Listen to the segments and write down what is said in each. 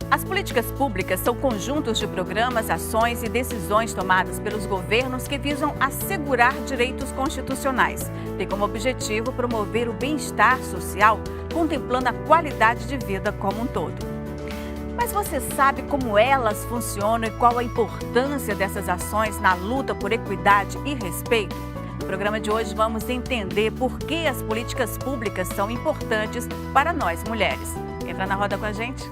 As políticas públicas são conjuntos de programas, ações e decisões tomadas pelos governos que visam assegurar direitos constitucionais. Tem como objetivo promover o bem-estar social, contemplando a qualidade de vida como um todo. Mas você sabe como elas funcionam e qual a importância dessas ações na luta por equidade e respeito? No programa de hoje vamos entender por que as políticas públicas são importantes para nós mulheres. Entra na roda com a gente.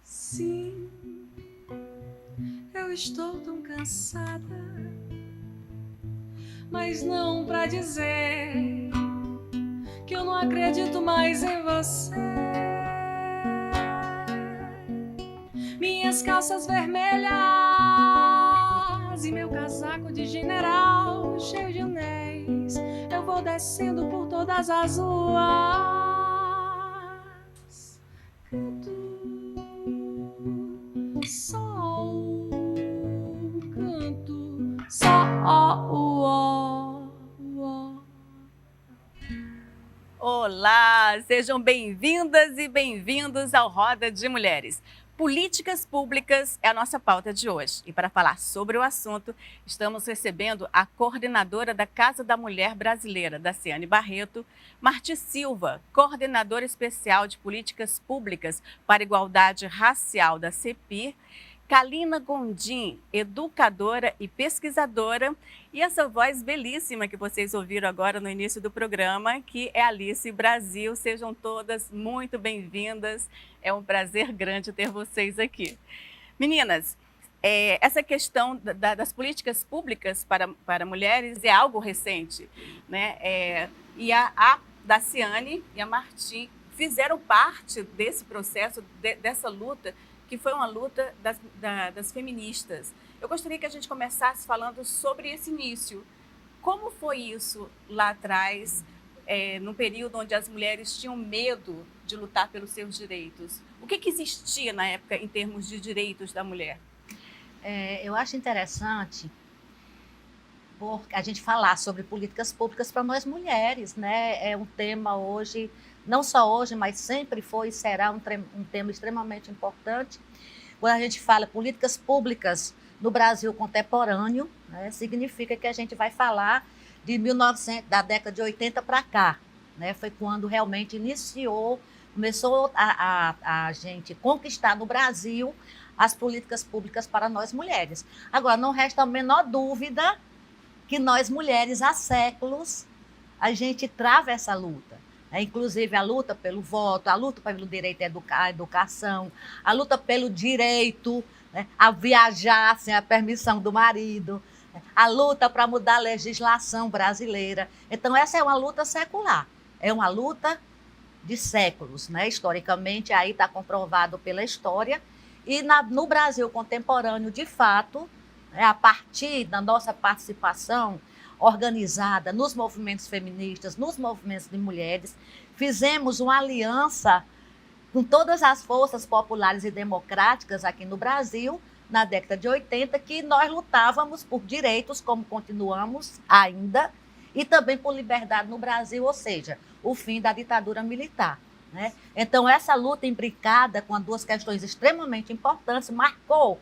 Sim, eu estou tão cansada, mas não pra dizer que eu não acredito mais em você. Minhas calças vermelhas e meu casaco de general cheio de anéis, eu vou descendo por todas as ruas. Canto Olá, sejam bem-vindas e bem-vindos ao Roda de Mulheres. Políticas públicas é a nossa pauta de hoje. E para falar sobre o assunto, estamos recebendo a coordenadora da Casa da Mulher Brasileira, Daciane Barreto, Marti Silva, coordenadora especial de Políticas Públicas para a Igualdade Racial da CEPIR, Kalina Gondim, educadora e pesquisadora, e essa voz belíssima que vocês ouviram agora no início do programa, que é Alice Brasil. Sejam todas muito bem-vindas. É um prazer grande ter vocês aqui. Meninas, essa questão das políticas públicas para mulheres é algo recente, né? E a Daciane e a Marti fizeram parte desse processo, dessa luta, que foi uma luta das feministas. Eu gostaria que a gente começasse falando sobre esse início. Como foi isso lá atrás, num período onde as mulheres tinham medo de lutar pelos seus direitos? O que existia na época em termos de direitos da mulher? Eu acho interessante a gente falar sobre políticas públicas para nós mulheres, né? É um tema hoje, não só hoje, mas sempre foi e será um tema extremamente importante. Quando a gente fala políticas públicas no Brasil contemporâneo, né, significa que a gente vai falar de 1900, da década de 80 para cá, né? Foi quando realmente começou a gente conquistar no Brasil as políticas públicas para nós mulheres. Agora, não resta a menor dúvida que nós mulheres, há séculos, a gente trava essa luta. Inclusive a luta pelo voto, a luta pelo direito à educação, a luta pelo direito, né, a viajar sem a permissão do marido, a luta para mudar a legislação brasileira. Então, essa é uma luta secular, é uma luta de séculos, né? Historicamente, aí está comprovado pela história. E no Brasil contemporâneo, de fato, a partir da nossa participação organizada nos movimentos feministas, nos movimentos de mulheres, fizemos uma aliança com todas as forças populares e democráticas aqui no Brasil, na década de 80, que nós lutávamos por direitos, como continuamos ainda, e também por liberdade no Brasil, ou seja, o fim da ditadura militar, né? Então, essa luta imbricada com as duas questões extremamente importantes marcou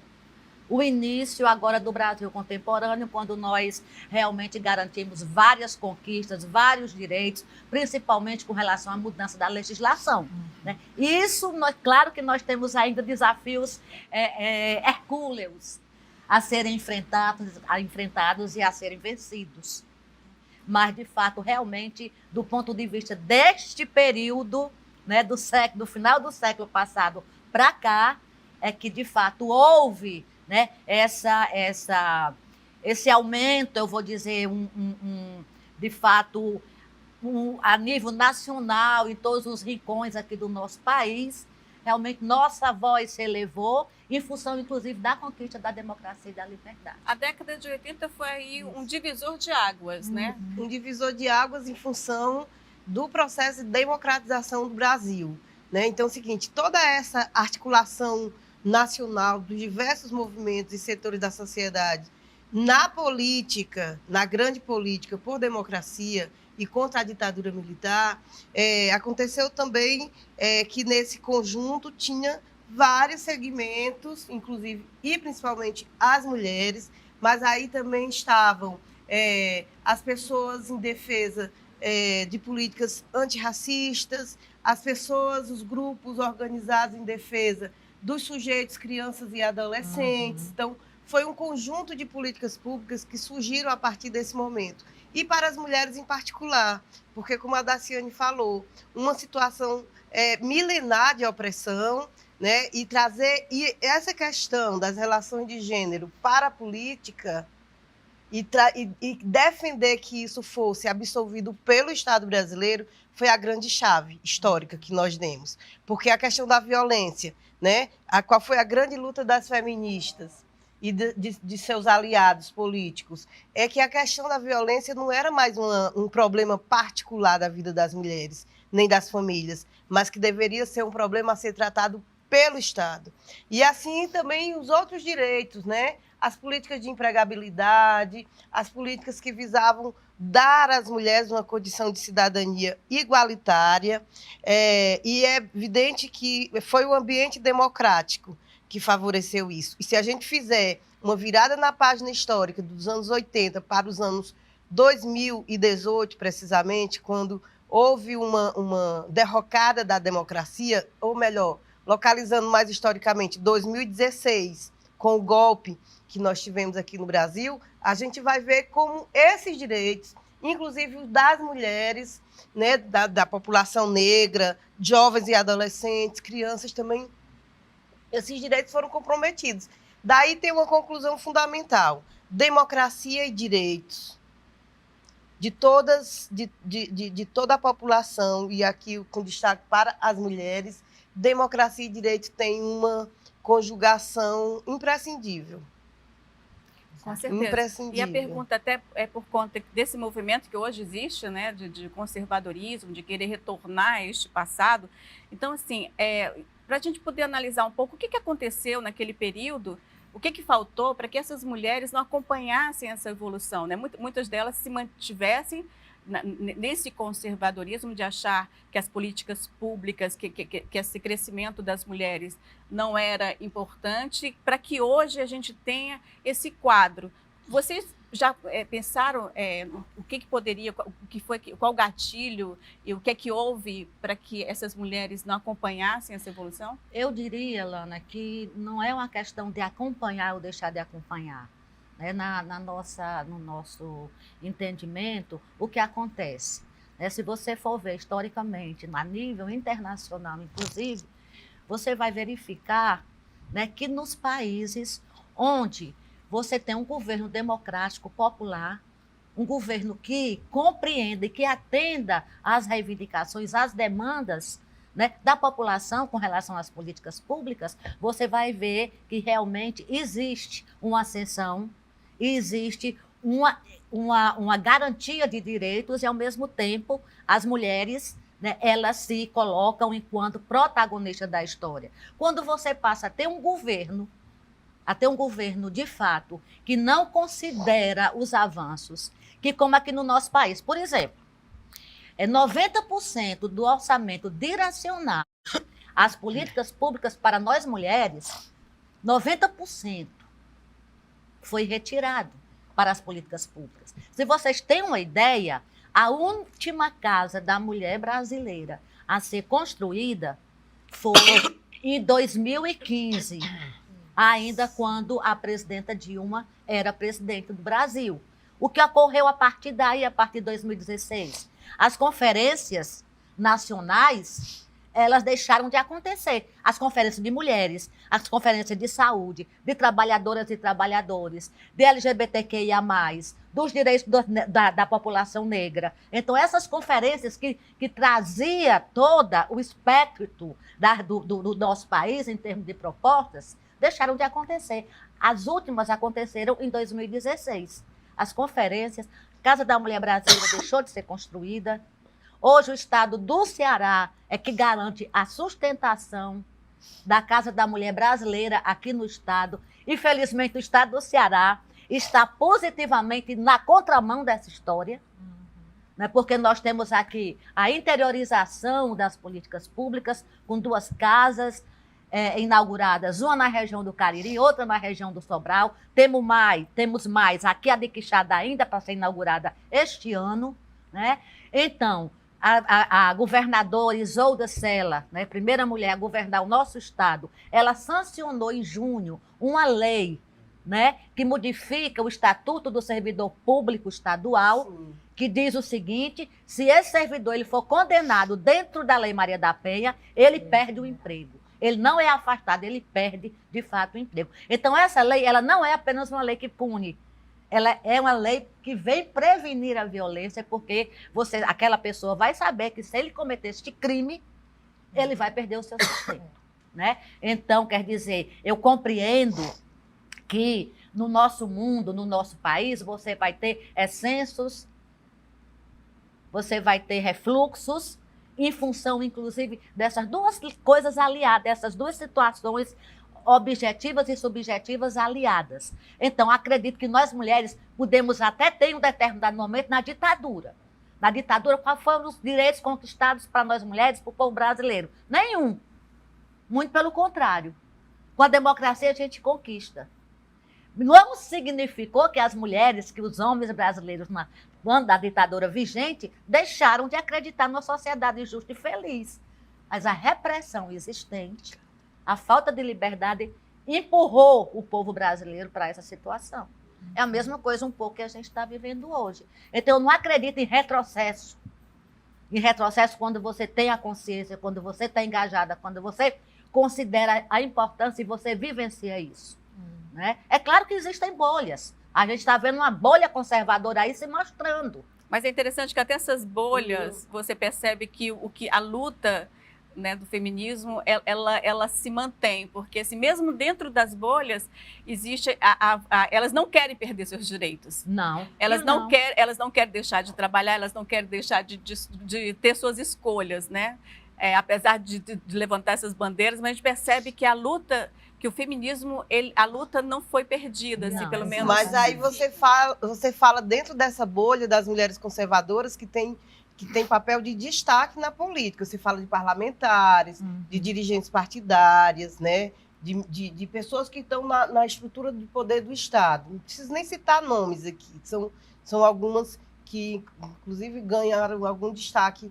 o início agora do Brasil contemporâneo, quando nós realmente garantimos várias conquistas, vários direitos, principalmente com relação à mudança da legislação, né? Isso, claro que nós temos ainda desafios hercúleos a serem enfrentados e a serem vencidos. Mas, de fato, realmente, do ponto de vista deste período, né, do final do século passado para cá, é que, de fato, houve, né, esse aumento, eu vou dizer, de fato, a nível nacional, em todos os rincões aqui do nosso país. Realmente, nossa voz se elevou em função, inclusive, da conquista da democracia e da liberdade. A década de 80 foi aí um divisor de águas, né? Um divisor de águas em função do processo de democratização do Brasil. né? Então é o seguinte, toda essa articulação nacional dos diversos movimentos e setores da sociedade na política, na grande política por democracia e contra a ditadura militar, aconteceu também que nesse conjunto tinha vários segmentos, inclusive e principalmente as mulheres, mas aí também estavam as pessoas em defesa de políticas antirracistas, as pessoas, os grupos organizados em defesa dos sujeitos, crianças e adolescentes. Então, foi um conjunto de políticas públicas que surgiram a partir desse momento. E para as mulheres em particular, porque, como a Daciane falou, uma situação milenar de opressão, né? E essa questão das relações de gênero para a política e defender que isso fosse absolvido pelo Estado brasileiro foi a grande chave histórica que nós demos. Porque a questão da violência, né? Qual foi a grande luta das feministas e de seus aliados políticos, é que a questão da violência não era mais um problema particular da vida das mulheres, nem das famílias, mas que deveria ser um problema a ser tratado pelo Estado. E assim também os outros direitos, né? As políticas de empregabilidade, as políticas que visavam dar às mulheres uma condição de cidadania igualitária. E é evidente que foi o ambiente democrático que favoreceu isso. E se a gente fizer uma virada na página histórica dos anos 80 para os anos 2018, precisamente, quando houve uma derrocada da democracia, ou melhor, localizando mais historicamente, 2016, com o golpe que nós tivemos aqui no Brasil, a gente vai ver como esses direitos, inclusive os das mulheres, né, da população negra, jovens e adolescentes, crianças também, esses direitos foram comprometidos. Daí tem uma conclusão fundamental: democracia e direitos de toda a população, e aqui com destaque para as mulheres, democracia e direito têm uma conjugação imprescindível. Com certeza. Imprescindível. E a pergunta até é por conta desse movimento que hoje existe, né, de conservadorismo, de querer retornar a este passado. Então, assim, para a gente poder analisar um pouco o que aconteceu naquele período, o que faltou para que essas mulheres não acompanhassem essa evolução, né? Muitas delas se mantivessem nesse conservadorismo de achar que as políticas públicas, que esse crescimento das mulheres não era importante, para que hoje a gente tenha esse quadro. Vocês já pensaram o que poderia, qual gatilho e o que houve para que essas mulheres não acompanhassem essa evolução? Eu diria, Lana, que não é uma questão de acompanhar ou deixar de acompanhar. No nosso entendimento, o que acontece? Se você for ver historicamente, a nível internacional, inclusive, você vai verificar, né, que nos países onde você tem um governo democrático popular, um governo que compreenda e que atenda às reivindicações, às demandas, né, da população com relação às políticas públicas, você vai ver que realmente existe uma ascensão, existe uma garantia de direitos e, ao mesmo tempo, as mulheres, né, elas se colocam enquanto protagonistas da história. Quando você passa a ter um governo de fato, que não considera os avanços, que como aqui no nosso país, por exemplo, 90% do orçamento direcionado às políticas públicas para nós mulheres, 90% foi retirado para as políticas públicas. Se vocês têm uma ideia, a última casa da mulher brasileira a ser construída foi em 2015, ainda quando a presidenta Dilma era presidente do Brasil. O que ocorreu a partir daí, a partir de 2016? As conferências nacionais, elas deixaram de acontecer. As conferências de mulheres, as conferências de saúde, de trabalhadoras e trabalhadores, de LGBTQIA+, dos direitos da população negra. Então, essas conferências que trazia todo o espectro do nosso país, em termos de propostas, deixaram de acontecer. As aconteceram em 2016. As conferências, Casa da Mulher Brasileira deixou de ser construída, Hoje o Estado do Ceará é que garante a sustentação da Casa da Mulher Brasileira aqui no Estado. Infelizmente, o Estado do Ceará está positivamente na contramão dessa história, né? Porque nós temos aqui a interiorização das políticas públicas, com 2 casas inauguradas, uma na região do Cariri, outra na região do Sobral. Temos mais aqui a de Quixadá ainda para ser inaugurada este ano, né? Então, a governadora Isolda Sela, né, primeira mulher a governar o nosso estado, ela sancionou em junho uma lei, né, que modifica o Estatuto do Servidor Público Estadual, sim, que diz o seguinte: se esse servidor ele for condenado dentro da Lei Maria da Penha, ele perde o emprego. Ele não é afastado, ele perde, de fato, o emprego. Então, essa lei ela não é apenas uma lei que pune, ela é uma lei que vem prevenir a violência, porque aquela pessoa vai saber que se ele cometer este crime, ele vai perder o seu sustento, né? Então, quer dizer, eu compreendo que no nosso mundo, no nosso país, você vai ter excessos, você vai ter refluxos, em função, inclusive, dessas 2 coisas aliadas, dessas 2 situações objetivas e subjetivas aliadas. Então, acredito que nós, mulheres, podemos até ter um determinado momento na ditadura. Na ditadura, quais foram os direitos conquistados para nós mulheres, para o povo brasileiro? Nenhum. Muito pelo contrário. Com a democracia, a gente conquista. Não significou que as mulheres, que os homens brasileiros, quando da ditadura vigente, deixaram de acreditar numa sociedade justa e feliz. Mas a repressão existente, a falta de liberdade, empurrou o povo brasileiro para essa situação. É a mesma coisa um pouco que a gente está vivendo hoje. Então, eu não acredito em retrocesso. Em retrocesso quando você tem a consciência, quando você está engajada, quando você considera a importância e você vivencia isso. Né? É claro que existem bolhas. A gente está vendo uma bolha conservadora aí se mostrando. Mas é interessante que até essas bolhas, você percebe que a luta, né, do feminismo, ela se mantém, porque assim, mesmo dentro das bolhas, existe elas não querem perder seus direitos. Não. Elas não querem deixar de trabalhar, elas não querem deixar de ter suas escolhas, né? Apesar de levantar essas bandeiras, mas a gente percebe que a luta, que o feminismo, a luta não foi perdida, não, assim, pelo menos. Mas aí você fala dentro dessa bolha das mulheres conservadoras que tem papel de destaque na política. Você fala de parlamentares, de dirigentes partidárias, né? De pessoas que estão na estrutura de poder do Estado. Não preciso nem citar nomes aqui. São algumas que, inclusive, ganharam algum destaque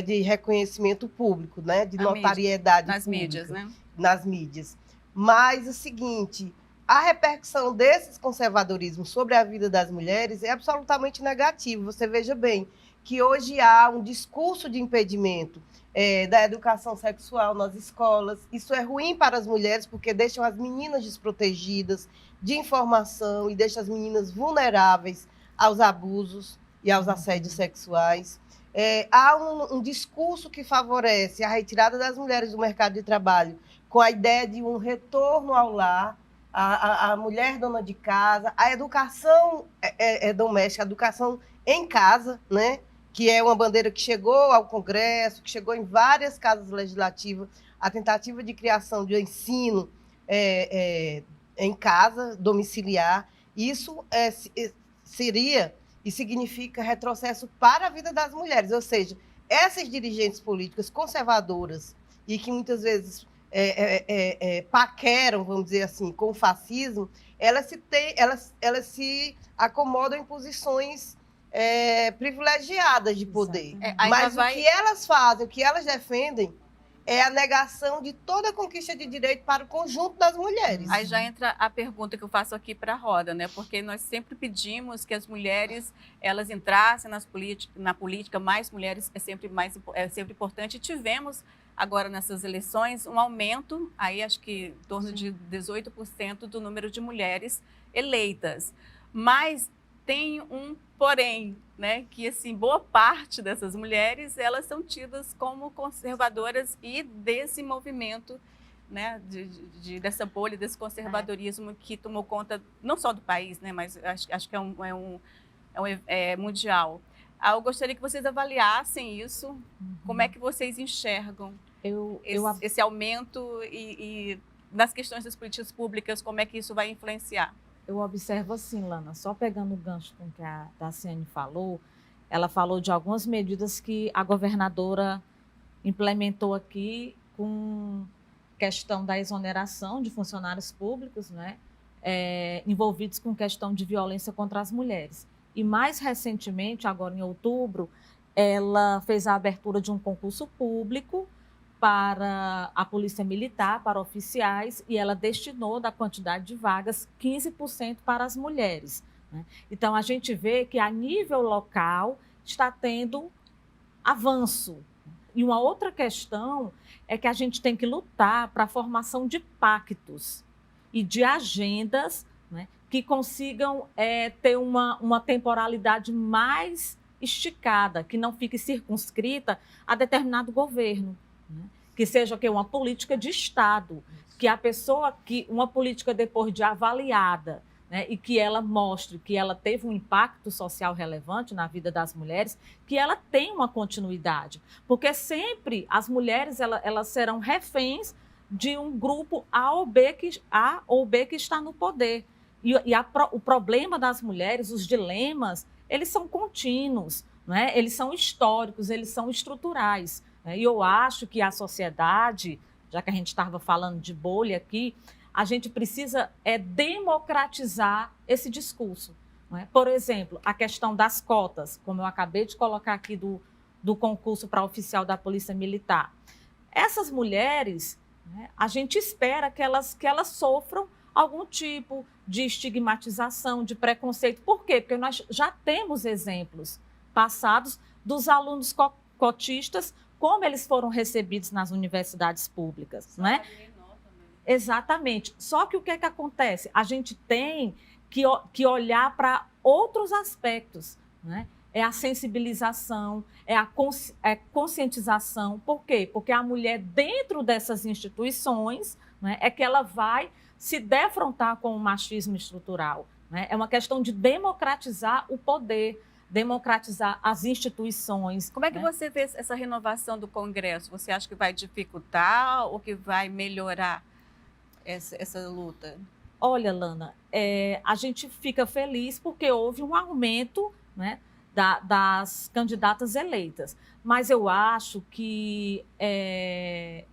de reconhecimento público, né? De notariedade nas pública, mídias, né? Nas mídias. Mas o seguinte, a repercussão desses conservadorismos sobre a vida das mulheres é absolutamente negativa. Você veja bem que hoje há um discurso de impedimento da educação sexual nas escolas. Isso é ruim para as mulheres, porque deixam as meninas desprotegidas de informação e deixa as meninas vulneráveis aos abusos e aos assédios sexuais. Há um discurso que favorece a retirada das mulheres do mercado de trabalho, com a ideia de um retorno ao lar, a mulher dona de casa, a educação doméstica, a educação em casa, né? Que é uma bandeira que chegou ao Congresso, que chegou em várias casas legislativas, a tentativa de criação de ensino em casa, domiciliar. Isso seria e significa retrocesso para a vida das mulheres, ou seja, essas dirigentes políticas conservadoras e que muitas vezes paqueram, vamos dizer assim, com o fascismo, elas se acomodam em posições privilegiadas de poder. Mas o que elas fazem, o que elas defendem, é a negação de toda a conquista de direito para o conjunto das mulheres. Aí já entra a pergunta que eu faço aqui para a roda, né? Porque nós sempre pedimos que as mulheres elas entrassem na política, mais mulheres é sempre importante. E tivemos agora nessas eleições um aumento, aí acho que em torno de 18% do número de mulheres eleitas. Mas tem um porém, né, que assim, boa parte dessas mulheres, elas são tidas como conservadoras e desse movimento, né, dessa bolha, desse conservadorismo que tomou conta não só do país, né, mas acho que é mundial. Eu gostaria que vocês avaliassem isso. Como é que vocês enxergam esse aumento e nas questões das políticas públicas, como é que isso vai influenciar? Eu observo assim, Lana, só pegando o gancho com o que a Daciane falou, ela falou de algumas medidas que a governadora implementou aqui com questão da exoneração de funcionários públicos, né, envolvidos com questão de violência contra as mulheres. E mais recentemente, agora em outubro, ela fez a abertura de um concurso público para a Polícia Militar, para oficiais, e ela destinou da quantidade de vagas 15% para as mulheres, né? Então, a gente vê que a nível local está tendo avanço. E uma outra questão é que a gente tem que lutar para a formação de pactos e de agendas, né, que consigam ter uma temporalidade mais esticada, que não fique circunscrita a determinado governo, né? Que seja uma política de Estado, que a pessoa, que uma política depois de avaliada, né, e que ela mostre que ela teve um impacto social relevante na vida das mulheres, que ela tem uma continuidade. Porque sempre as mulheres elas serão reféns de um grupo A ou B que está no poder. O problema das mulheres, os dilemas, eles são contínuos, né? Eles são históricos, eles são estruturais, né? E eu acho que a sociedade, já que a gente estava falando de bolha aqui, a gente precisa democratizar esse discurso, não é? Por exemplo, a questão das cotas, como eu acabei de colocar aqui do concurso para oficial da Polícia Militar. Essas mulheres, né, a gente espera que elas sofram algum tipo de estigmatização, de preconceito. Por quê? Porque nós já temos exemplos passados dos alunos cotistas, como eles foram recebidos nas universidades públicas, né? Exatamente. Só que o que é que acontece? A gente tem que olhar para outros aspectos, né? É a sensibilização, é a conscientização. Por quê? Porque a mulher, dentro dessas instituições, né, é que ela vai se defrontar com o machismo estrutural, né? É uma questão de democratizar o poder, democratizar as instituições. Como é que você vê essa renovação do Congresso? Você acha que vai dificultar ou que vai melhorar essa luta? Olha, Lana, a gente fica feliz porque houve um aumento, né, das candidatas eleitas. Mas eu acho que é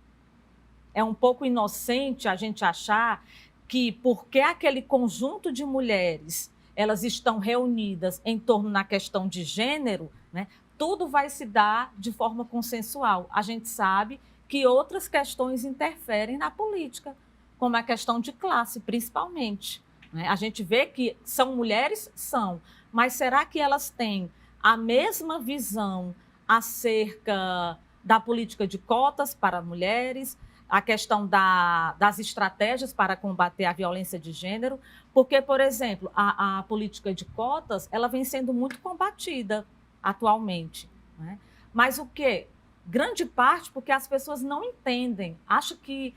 um pouco inocente a gente achar que porque aquele conjunto de mulheres elas estão reunidas em torno da questão de gênero, né, tudo vai se dar de forma consensual. A gente sabe que outras questões interferem na política, como a questão de classe, principalmente, né? A gente vê que são mulheres, mas será que elas têm a mesma visão acerca da política de cotas para mulheres, a questão das estratégias para combater a violência de gênero? Porque, por exemplo, a política de cotas ela vem sendo muito combatida atualmente, né? Mas o quê? Grande parte porque as pessoas não entendem, acham que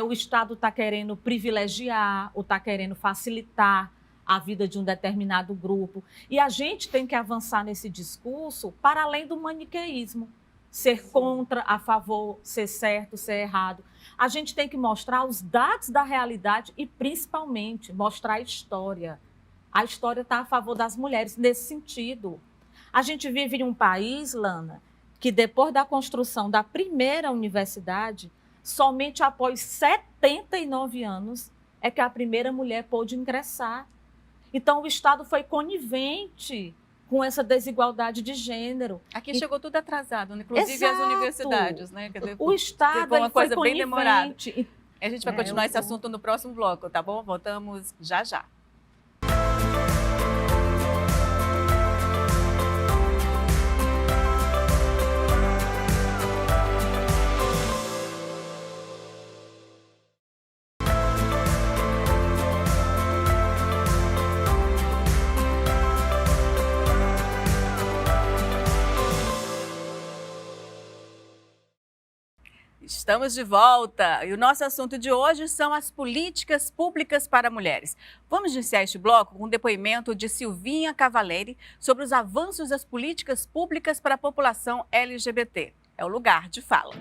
o Estado está querendo privilegiar ou está querendo facilitar a vida de um determinado grupo. E a gente tem que avançar nesse discurso para além do maniqueísmo. Ser contra, a favor, ser certo, ser errado. A gente tem que mostrar os dados da realidade e, principalmente, mostrar a história. A história está a favor das mulheres nesse sentido. A gente vive em um país, Lana, que depois da construção da primeira universidade, somente após 79 anos é que a primeira mulher pôde ingressar. Então, o Estado foi conivente com essa desigualdade de gênero. Aqui chegou tudo atrasado, inclusive as universidades, né? Quer dizer, o Estado foi uma coisa foi bem demorada. conivente. A gente vai continuar esse assunto no próximo bloco, tá bom? Voltamos já já. Estamos de volta e o nosso assunto de hoje são as políticas públicas para mulheres. Vamos iniciar este bloco com um depoimento de Silvinha Cavaleri sobre os avanços das políticas públicas para a população LGBT. É o lugar de fala.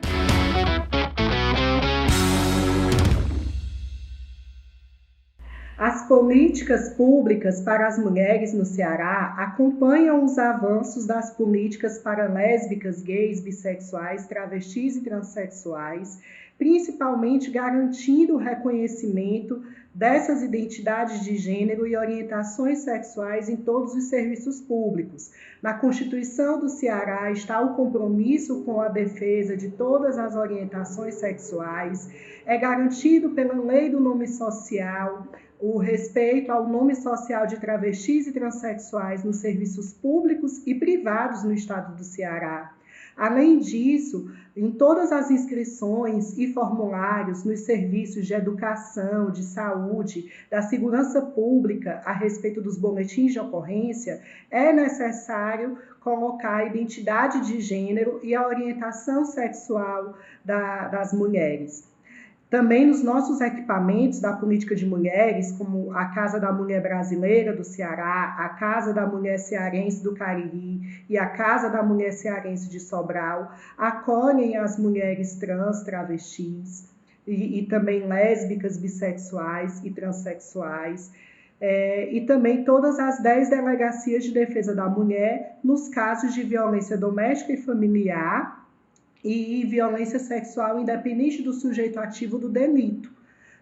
As políticas públicas para as mulheres no Ceará acompanham os avanços das políticas para lésbicas, gays, bissexuais, travestis e transexuais, principalmente garantindo o reconhecimento dessas identidades de gênero e orientações sexuais em todos os serviços públicos. Na Constituição do Ceará está o compromisso com a defesa de todas as orientações sexuais, é garantido pela Lei do Nome Social, o respeito ao nome social de travestis e transexuais nos serviços públicos e privados no estado do Ceará. Além disso, em todas as inscrições e formulários nos serviços de educação, de saúde, da segurança pública a respeito dos boletins de ocorrência, é necessário colocar a identidade de gênero e a orientação sexual das mulheres. Também nos nossos equipamentos da política de mulheres, como a Casa da Mulher Brasileira do Ceará, a Casa da Mulher Cearense do Cariri e a Casa da Mulher Cearense de Sobral, acolhem as mulheres trans, travestis e também lésbicas, bissexuais e transexuais. E também todas as 10 delegacias de defesa da mulher nos casos de violência doméstica e familiar, e violência sexual independente do sujeito ativo do delito.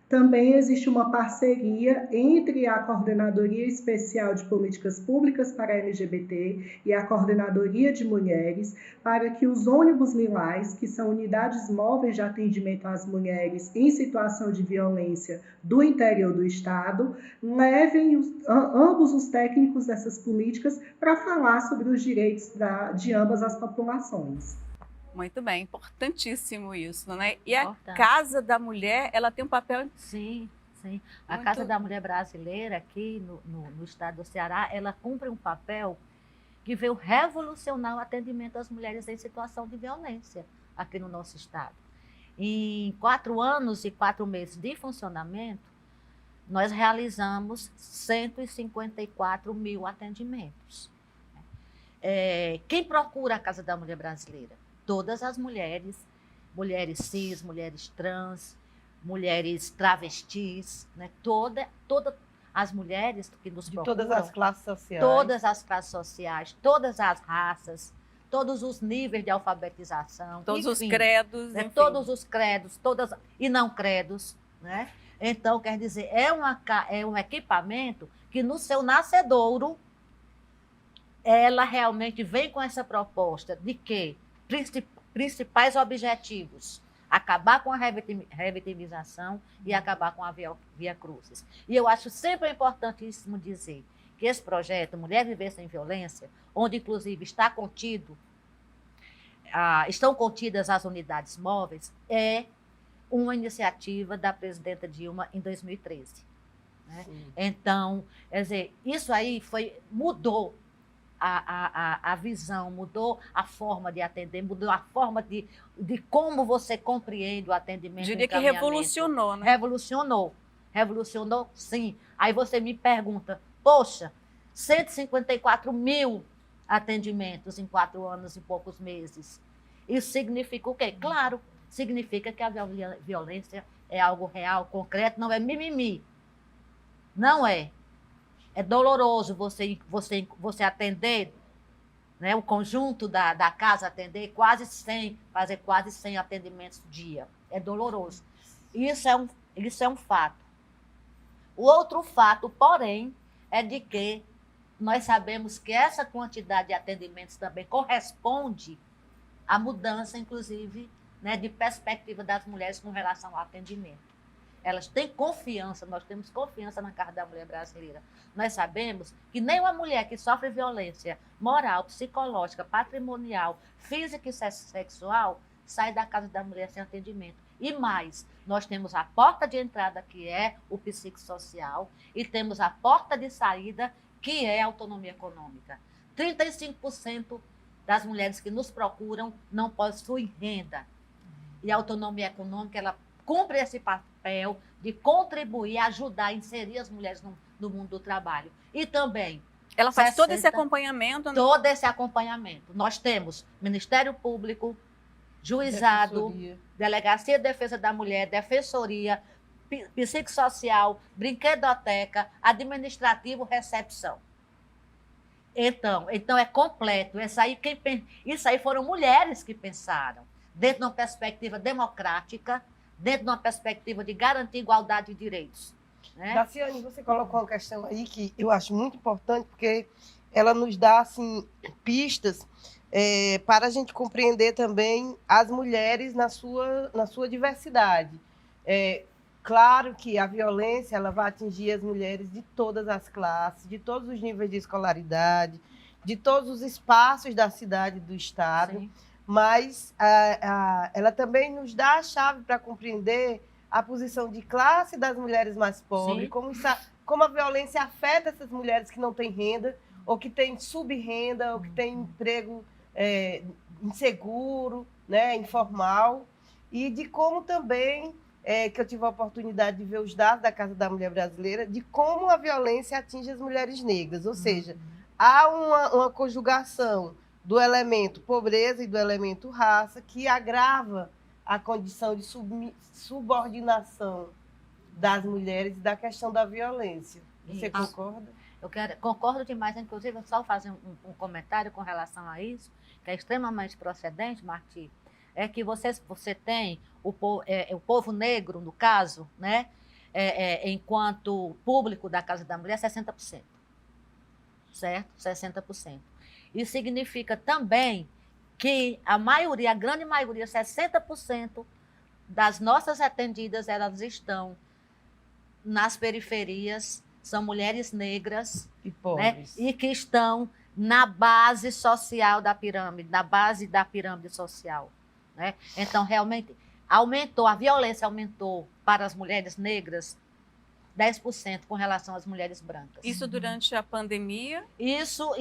Também existe uma parceria entre a Coordenadoria Especial de Políticas Públicas para LGBT e a Coordenadoria de Mulheres para que os ônibus lilás, que são unidades móveis de atendimento às mulheres em situação de violência do interior do Estado, levem ambos os técnicos dessas políticas para falar sobre os direitos de ambas as populações. Muito bem, importantíssimo isso, né? E a Casa da Mulher, ela tem um papel... Sim. A Casa da Mulher Brasileira, aqui no estado do Ceará, ela cumpre um papel que veio revolucionar o atendimento às mulheres em situação de violência aqui no nosso estado. Em 4 anos e 4 meses de funcionamento, nós realizamos 154 mil atendimentos. Quem procura a Casa da Mulher Brasileira? Todas as mulheres, mulheres cis, mulheres trans, mulheres travestis, né? Todas as mulheres que nos procuram. De todas as classes sociais. Todas as classes sociais, todas as raças, todos os níveis de alfabetização. Todos os credos. Né? Todos os credos, todas e não credos. Né? Então, quer dizer, é um equipamento que no seu nascedouro, ela realmente vem com essa proposta de que principais objetivos: acabar com a revitimização e acabar com a via crucis. E eu acho sempre importantíssimo dizer que esse projeto, Mulher Viver Sem Violência, onde inclusive estão contidas as unidades móveis, é uma iniciativa da presidenta Dilma em 2013. Né? Então, quer dizer, isso aí mudou a visão, mudou a forma de atender, mudou a forma de como você compreende o atendimento. Diria que revolucionou, né? Revolucionou, sim. Aí você me pergunta, poxa, 154 mil atendimentos em 4 anos e poucos meses. Isso significa o quê? Claro, significa que a violência é algo real, concreto, não é mimimi. Não é. É doloroso você atender, né, o conjunto da casa atender fazer quase 100 atendimentos por dia. É doloroso. Isso é um fato. O outro fato, porém, é de que nós sabemos que essa quantidade de atendimentos também corresponde à mudança, inclusive, né, de perspectiva das mulheres com relação ao atendimento. Elas têm confiança, nós temos confiança na Casa da Mulher Brasileira. Nós sabemos que nenhuma mulher que sofre violência moral, psicológica, patrimonial, física e sexual sai da Casa da Mulher sem atendimento. E mais, nós temos a porta de entrada, que é o psicossocial, e temos a porta de saída, que é a autonomia econômica. 35% das mulheres que nos procuram não possuem renda. e a autonomia econômica, ela cumpre esse papel de contribuir, ajudar a inserir as mulheres no mundo do trabalho. E também... Ela faz todo esse acompanhamento? Todo esse acompanhamento. Nós temos Ministério Público, Juizado, Delegacia de Defesa da Mulher, Defensoria, Psicossocial, Brinquedoteca, Administrativo, Recepção. Então é completo. Isso aí foram mulheres que pensaram, dentro de uma perspectiva democrática, dentro de uma perspectiva de garantir igualdade de direitos. Né? Daciane, você colocou uma questão aí que eu acho muito importante, porque ela nos dá assim, pistas para a gente compreender também as mulheres na sua diversidade. Claro que a violência ela vai atingir as mulheres de todas as classes, de todos os níveis de escolaridade, de todos os espaços da cidade e do estado, sim, mas ela também nos dá a chave para compreender a posição de classe das mulheres mais pobres, como a violência afeta essas mulheres que não têm renda, ou que têm subrenda, ou que têm emprego inseguro, né, informal, e de como também, que eu tive a oportunidade de ver os dados da Casa da Mulher Brasileira, de como a violência atinge as mulheres negras, ou seja, há uma conjugação do elemento pobreza e do elemento raça que agrava a condição de subordinação das mulheres e da questão da violência. Você concorda? Concordo demais, inclusive, só fazer um comentário com relação a isso, que é extremamente procedente, Marti, é que você tem o povo negro, no caso, né, enquanto público da Casa da Mulher, 60%. Certo? 60%. Isso significa também que a grande maioria, 60% das nossas atendidas, elas estão nas periferias, são mulheres negras e pobres, né, e que estão na base social da pirâmide, na base da pirâmide social. Né? Então, realmente, a violência aumentou para as mulheres negras 10% com relação às mulheres brancas. Isso durante a pandemia? Isso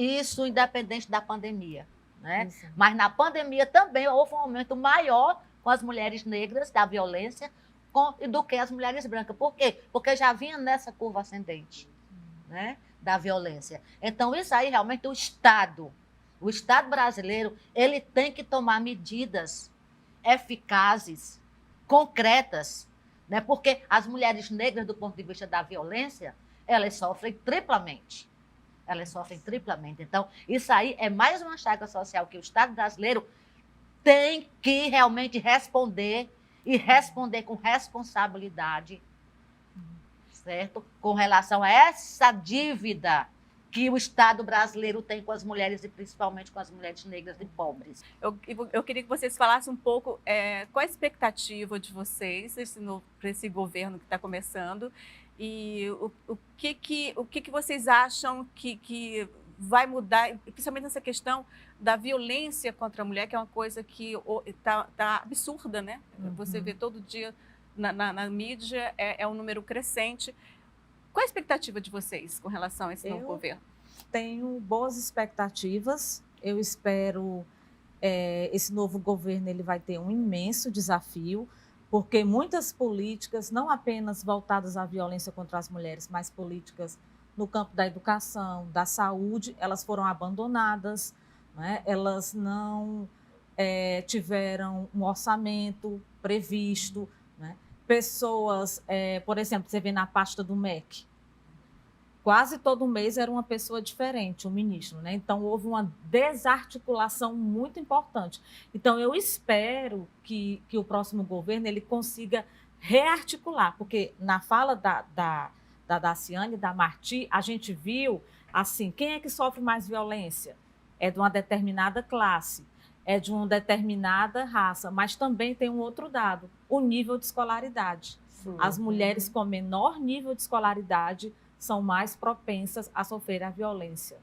independente da pandemia. Né? Mas na pandemia também houve um aumento maior com as mulheres negras da violência do que as mulheres brancas. Por quê? Porque já vinha nessa curva ascendente, né, da violência. Então, isso aí realmente o Estado brasileiro, ele tem que tomar medidas eficazes, concretas, né? Porque as mulheres negras, do ponto de vista da violência, elas sofrem triplamente. Então, isso aí é mais uma chaga social que o Estado brasileiro tem que realmente responder, e responder com responsabilidade, certo? Com relação a essa dívida que o Estado brasileiro tem com as mulheres, e principalmente com as mulheres negras e pobres. Eu queria que vocês falassem um pouco qual a expectativa de vocês para esse governo que está começando, e o que vocês acham que vai mudar, principalmente nessa questão da violência contra a mulher, que é uma coisa que está absurda, né? Você vê todo dia na mídia, é um número crescente. Qual a expectativa de vocês com relação a esse novo governo? Tenho boas expectativas. Eu espero esse novo governo ele vai ter um imenso desafio, porque muitas políticas, não apenas voltadas à violência contra as mulheres, mas políticas no campo da educação, da saúde, elas foram abandonadas, né? Elas não tiveram um orçamento previsto, né? Pessoas, por exemplo, você vê na pasta do MEC, quase todo mês era uma pessoa diferente, um ministro, né? Então, houve uma desarticulação muito importante. Então, eu espero que o próximo governo ele consiga rearticular, porque na fala da Daciane, da Marti, a gente viu, assim, quem é que sofre mais violência? É de uma determinada classe, é de uma determinada raça, mas também tem um outro dado, o nível de escolaridade. Sim. As mulheres com menor nível de escolaridade são mais propensas a sofrer a violência.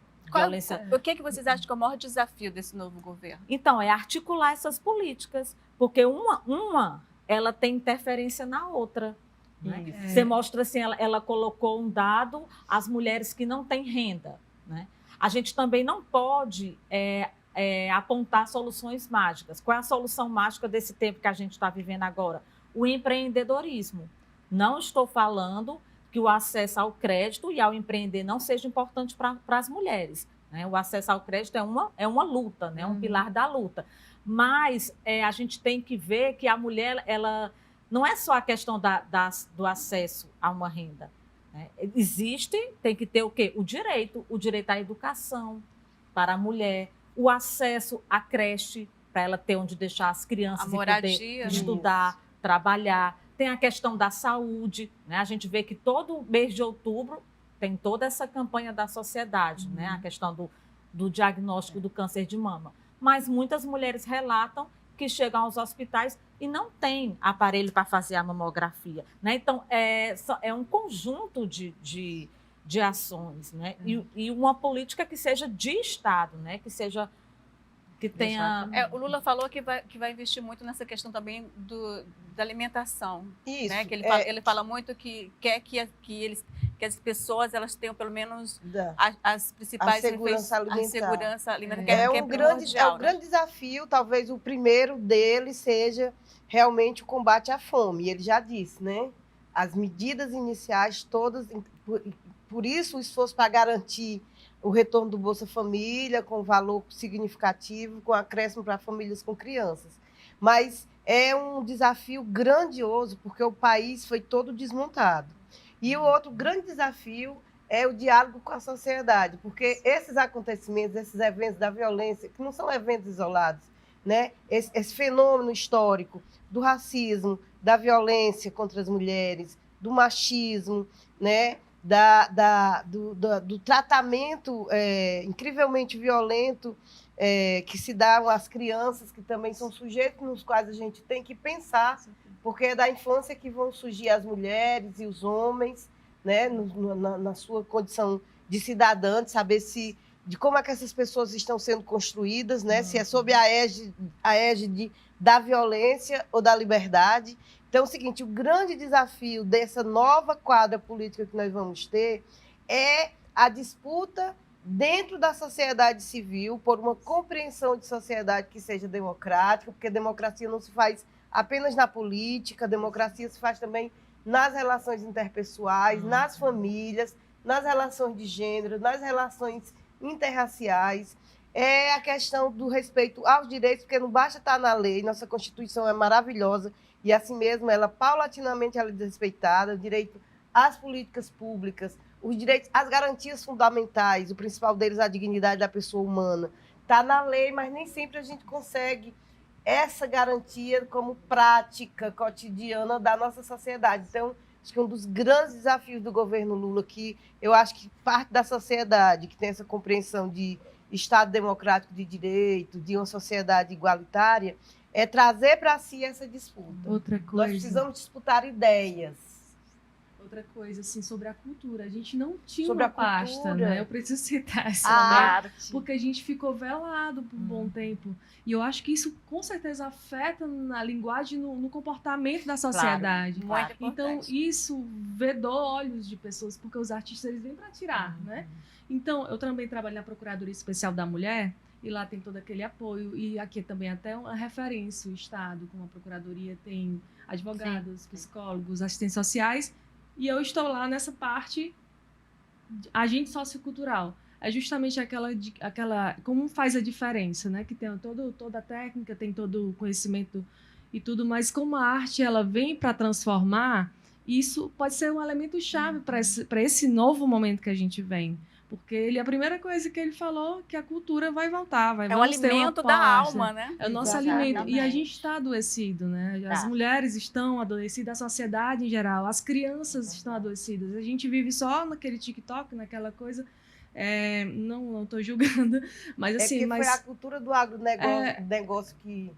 O que vocês acham que é o maior desafio desse novo governo? Então, é articular essas políticas, porque uma ela tem interferência na outra. Né? Você mostra assim, ela colocou um dado, as mulheres que não têm renda. Né? A gente também não pode apontar soluções mágicas. Qual é a solução mágica desse tempo que a gente está vivendo agora? O empreendedorismo. Não estou falando que o acesso ao crédito e ao empreender não seja importante para as mulheres, né? O acesso ao crédito é uma luta, né? Um pilar da luta. Mas a gente tem que ver que a mulher, ela não é só a questão do acesso a uma renda, né? Tem que ter o quê? O direito à educação para a mulher, o acesso à creche, para ela ter onde deixar as crianças A moradia, e poder estudar, trabalhar. Tem a questão da saúde, né? A gente vê que todo mês de outubro tem toda essa campanha da sociedade, né? A questão do diagnóstico do câncer de mama. Mas muitas mulheres relatam que chegam aos hospitais e não têm aparelho para fazer a mamografia, né? Então, é um conjunto de ações, né? E uma política que seja de Estado, né? Que tenha... O Lula falou que vai investir muito nessa questão também da alimentação. Isso. Né? Que ele fala muito que quer que as pessoas elas tenham pelo menos as principais segurança alimentar. A segurança alimentar. É um grande desafio, talvez o primeiro dele seja realmente o combate à fome. Ele já disse, né? As medidas iniciais todas, por isso o esforço para garantir o retorno do Bolsa Família com valor significativo, com acréscimo para famílias com crianças. Mas é um desafio grandioso, porque o país foi todo desmontado. E o outro grande desafio é o diálogo com a sociedade, porque esses acontecimentos, esses eventos da violência, que não são eventos isolados, né? Esse fenômeno histórico do racismo, da violência contra as mulheres, do machismo, né? Do tratamento incrivelmente violento que se dá às crianças, que também são sujeitos nos quais a gente tem que pensar, porque é da infância que vão surgir as mulheres e os homens, né, na sua condição de cidadã, de saber de como é que essas pessoas estão sendo construídas, né, se é sob a égide da violência ou da liberdade. Então, é o seguinte, o grande desafio dessa nova quadra política que nós vamos ter é a disputa dentro da sociedade civil por uma compreensão de sociedade que seja democrática, porque democracia não se faz apenas na política, democracia se faz também nas relações interpessoais, nas famílias, nas relações de gênero, nas relações interraciais. É a questão do respeito aos direitos, porque não basta estar na lei, nossa Constituição é maravilhosa, e assim mesmo ela paulatinamente ela é desrespeitada, o direito às políticas públicas, os direitos, as garantias fundamentais, o principal deles a dignidade da pessoa humana. Está na lei, mas nem sempre a gente consegue essa garantia como prática cotidiana da nossa sociedade. Então, acho que um dos grandes desafios do governo Lula, que eu acho que parte da sociedade que tem essa compreensão de Estado democrático de direito, de uma sociedade igualitária, é trazer para si essa disputa. Outra coisa. Nós precisamos disputar ideias. Outra coisa, assim, sobre a cultura. A gente não tinha Sobre uma a pasta, cultura. né? Eu preciso citar essa arte. porque a gente ficou velado por um bom tempo. E eu acho que isso, com certeza, afeta na linguagem, no comportamento da sociedade. Muito Então, importante. isso vedou olhos de pessoas, porque os artistas eles vêm para tirar, né? Então, eu também trabalho na Procuradoria Especial da Mulher, e lá tem todo aquele apoio. E aqui também até uma referência, o Estado, como a Procuradoria tem advogados, psicólogos, assistentes sociais, e eu estou lá nessa parte agente sociocultural. É justamente aquela como faz a diferença, né? Que tem toda a técnica, tem todo o conhecimento e tudo, mas como a arte ela vem para transformar, isso pode ser um elemento chave para esse novo momento que a gente vem. Porque a primeira coisa que ele falou que a cultura vai voltar, É o alimento da alma, né? É o nosso Exatamente. alimento. E a gente está adoecido, né? As mulheres estão adoecidas, a sociedade em geral, as crianças estão adoecidas. A gente vive só naquele TikTok, naquela coisa. Não estou julgando, mas assim... Foi a cultura do agronegócio que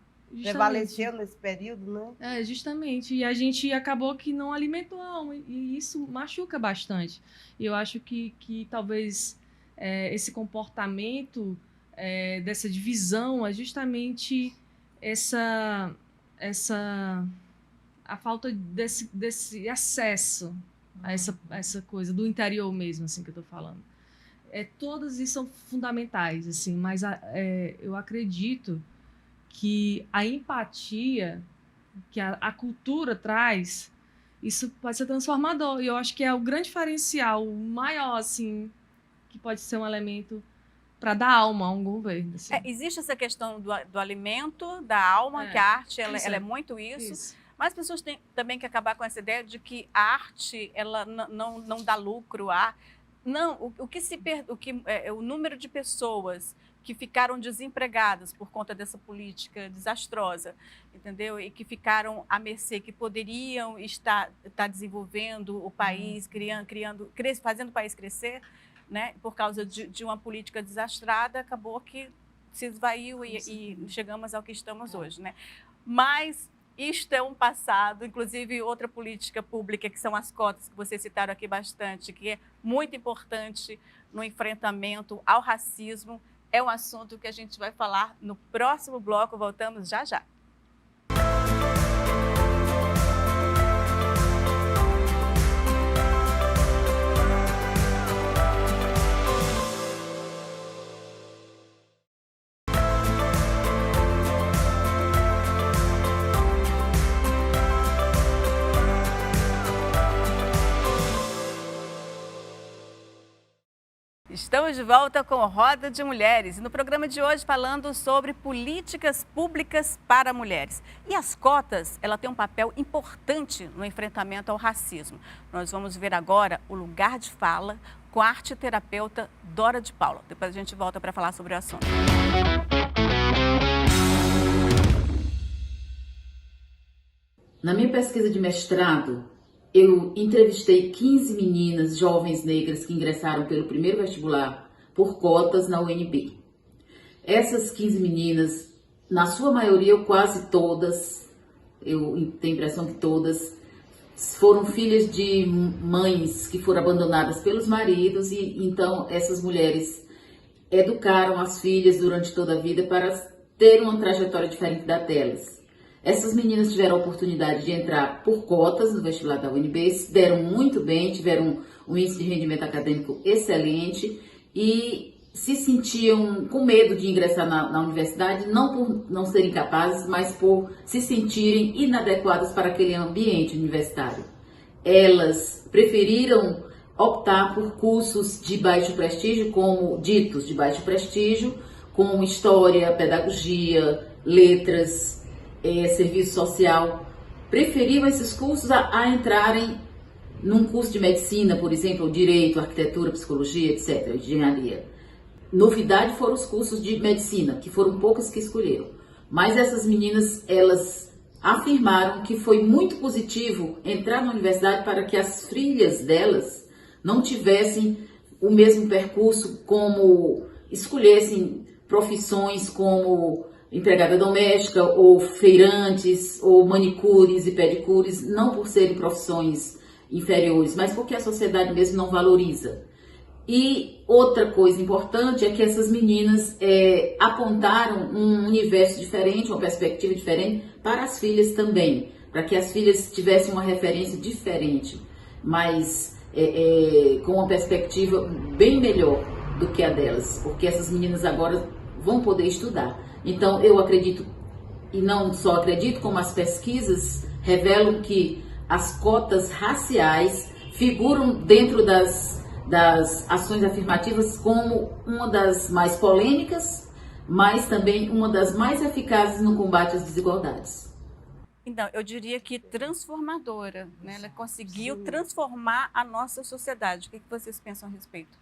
prevaleceu nesse período, né? Justamente. E a gente acabou que não alimentou a alma. E isso machuca bastante. E eu acho que talvez esse comportamento dessa divisão é justamente a falta desse acesso a essa coisa do interior mesmo, assim, que eu estou falando. todas isso são fundamentais, assim, mas eu acredito que a empatia que a cultura traz, isso pode ser transformador. E eu acho que é o grande diferencial, o maior, assim, que pode ser um elemento para dar alma a um governo. Assim. Existe essa questão do alimento, da alma, que a arte ela é muito isso. Mas as pessoas têm também que acabar com essa ideia de que a arte ela não dá lucro. O número de pessoas que ficaram desempregadas por conta dessa política desastrosa, entendeu? E que ficaram à mercê, que poderiam estar desenvolvendo o país, fazendo o país crescer, né? Por causa de uma política desastrada, acabou que se esvaiu e chegamos ao que estamos hoje, né? Mas isto é um passado, inclusive outra política pública, que são as cotas, que vocês citaram aqui bastante, que é muito importante no enfrentamento ao racismo. É um assunto que a gente vai falar no próximo bloco. Voltamos já já. Estamos de volta com Roda de Mulheres e no programa de hoje falando sobre políticas públicas para mulheres. E as cotas, ela tem um papel importante no enfrentamento ao racismo. Nós vamos ver agora o lugar de fala com a arteterapeuta Dora de Paula. Depois a gente volta para falar sobre o assunto. Na minha pesquisa de mestrado, eu entrevistei 15 meninas jovens negras que ingressaram pelo primeiro vestibular por cotas na UNB. Essas 15 meninas, na sua maioria, ou quase todas, eu tenho a impressão que todas, foram filhas de mães que foram abandonadas pelos maridos e então essas mulheres educaram as filhas durante toda a vida para ter uma trajetória diferente da delas. Essas meninas tiveram a oportunidade de entrar por cotas no vestibular da UNB, se deram muito bem, tiveram um índice de rendimento acadêmico excelente e se sentiam com medo de ingressar na universidade, não por não serem capazes, mas por se sentirem inadequadas para aquele ambiente universitário. Elas preferiram optar por cursos de baixo prestígio, ditos de baixo prestígio, como história, pedagogia, letras, serviço social, preferiam esses cursos a entrarem num curso de medicina, por exemplo, direito, arquitetura, psicologia, etc., engenharia. Novidade foram os cursos de medicina, que foram poucas que escolheram. Mas essas meninas, elas afirmaram que foi muito positivo entrar na universidade para que as filhas delas não tivessem o mesmo percurso, como escolhessem profissões como empregada doméstica, ou feirantes, ou manicures e pedicures, não por serem profissões inferiores, mas porque a sociedade mesmo não valoriza. E outra coisa importante é que essas meninas apontaram um universo diferente, uma perspectiva diferente para as filhas também, para que as filhas tivessem uma referência diferente, mas com uma perspectiva bem melhor do que a delas, porque essas meninas agora vão poder estudar. Então, eu acredito, e não só acredito, como as pesquisas revelam que as cotas raciais figuram dentro das ações afirmativas como uma das mais polêmicas, mas também uma das mais eficazes no combate às desigualdades. Então, eu diria que transformadora, né? Ela conseguiu transformar a nossa sociedade. O que vocês pensam a respeito?